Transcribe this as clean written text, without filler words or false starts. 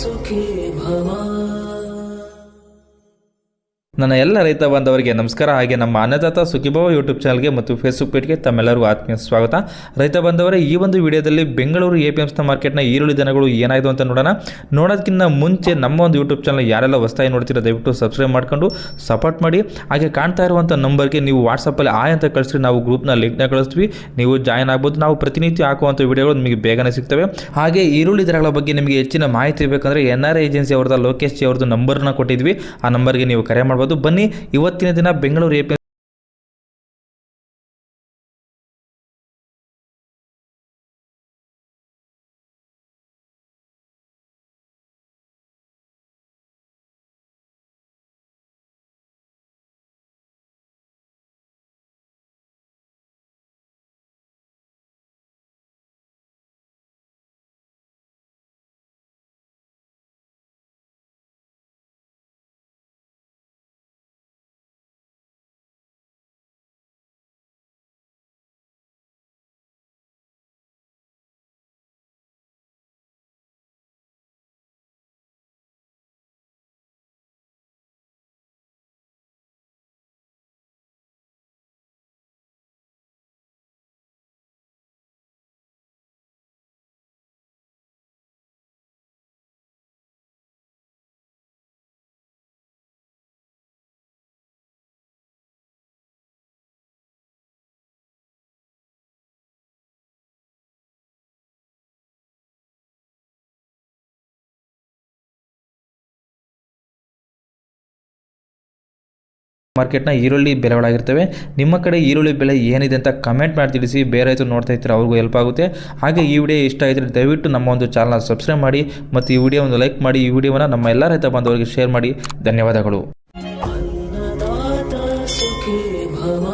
ಸುಖೀ ಭವ. ನನ್ನ ಎಲ್ಲ ರೈತ ಬಾಂಧವರಿಗೆ ನಮಸ್ಕಾರ. ಹಾಗೆ ನಮ್ಮ ಅನ್ನದಾತ ಸುಖೀಭವ ಯೂಟ್ಯೂಬ್ ಚಾನಲ್ಗೆ ಮತ್ತು ಫೇಸ್ಬುಕ್ ಪೇಜ್ಗೆ ತಮ್ಮೆಲ್ಲರಿಗೂ ಆತ್ಮೀಯ ಸ್ವಾಗತ. ರೈತ ಬಾಂಧವರೇ, ಈ ಒಂದು ವಿಡಿಯೋದಲ್ಲಿ ಬೆಂಗಳೂರು APMC ಮಾರ್ಕೆಟ್ನ ಈರುಳ್ಳಿ ದನಗಳು ಏನಾಯಿತು ಅಂತ ನೋಡೋದಕ್ಕಿಂತ ಮುಂಚೆ ನಮ್ಮ ಒಂದು ಯೂಟ್ಯೂಬ್ ಚಾನಲ್ ಯಾರೆಲ್ಲ ಹೊಸದಾಗಿ ನೋಡ್ತೀರಾ ದಯವಿಟ್ಟು ಸಬ್ಸ್ಕ್ರೈಬ್ ಮಾಡ್ಕೊಂಡು ಸಪೋರ್ಟ್ ಮಾಡಿ. ಹಾಗೆ ಕಾಣ್ತಾ ಇರುವಂಥ ನಂಬರ್ಗೆ ನೀವು ವಾಟ್ಸಪ್ಪಲ್ಲಿ ಆಯ್ ಅಂತ ಕಳಿಸ್ರಿ, ನಾವು ಗ್ರೂಪ್ನ ಲಿಂಕ್ನ ಕಳಿಸ್ತೀವಿ, ನೀವು ಜಾಯ್ನ್ ಆಗ್ಬೋದು. ನಾವು ಪ್ರತಿನಿತ್ಯ ಹಾಕುವಂಥ ವಿಡಿಯೋಗಳು ನಿಮಗೆ ಬೇಗನೆ ಸಿಗ್ತವೆ. ಹಾಗೆ ಈರುಳ್ಳಿ ದರಗಳ ಬಗ್ಗೆ ನಿಮಗೆ ಹೆಚ್ಚಿನ ಮಾಹಿತಿ ಬೇಕಂದರೆ NRI ಏಜೆನ್ಸಿ ಅವ್ರದ್ದು ಲೋಕೇಶ್ ಜಿ ಅವ್ರದ್ದು ನಂಬರ್ನ ಕೊಟ್ಟಿದ್ವಿ, ಆ ನಂಬರ್ಗೆ ನೀವು ಕರೆ ಮಾಡ್ಬೋದು. ಬನ್ನಿ, ಇವತ್ತಿನ ದಿನ ಬೆಂಗಳೂರು APMC ಮಾರ್ಕೆಟ್ನ ಈರುಳ್ಳಿ ಬೆಲೆಗಳಾಗಿರ್ತವೆ. ನಿಮ್ಮ ಕಡೆ ಈರುಳ್ಳಿ ಬೆಲೆ ಏನಿದೆ ಅಂತ ಕಮೆಂಟ್ ಮಾಡಿ ತಿಳಿಸಿ. ಬೇರೆ ರೈತರು ನೋಡ್ತಾ ಇರ್ತಾರೆ, ಅವ್ರಿಗೂ ಹೆಲ್ಪ್ ಆಗುತ್ತೆ. ಹಾಗೆ ಈ ವಿಡಿಯೋ ಇಷ್ಟ ಆಗಿದ್ರೆ ದಯವಿಟ್ಟು ನಮ್ಮ ಒಂದು ಚಾನಲ್ನ ಸಬ್ಸ್ಕ್ರೈಬ್ ಮಾಡಿ ಮತ್ತು ಈ ವಿಡಿಯೋ ಒಂದು ಲೈಕ್ ಮಾಡಿ. ಈ ವಿಡಿಯೋವನ್ನು ನಮ್ಮ ಎಲ್ಲ ರೈತ ಬಾಂಧವರಿಗೆ ಶೇರ್ ಮಾಡಿ. ಧನ್ಯವಾದಗಳು. ಅನ್ನದಾತ ಸುಖೀ ಭವ.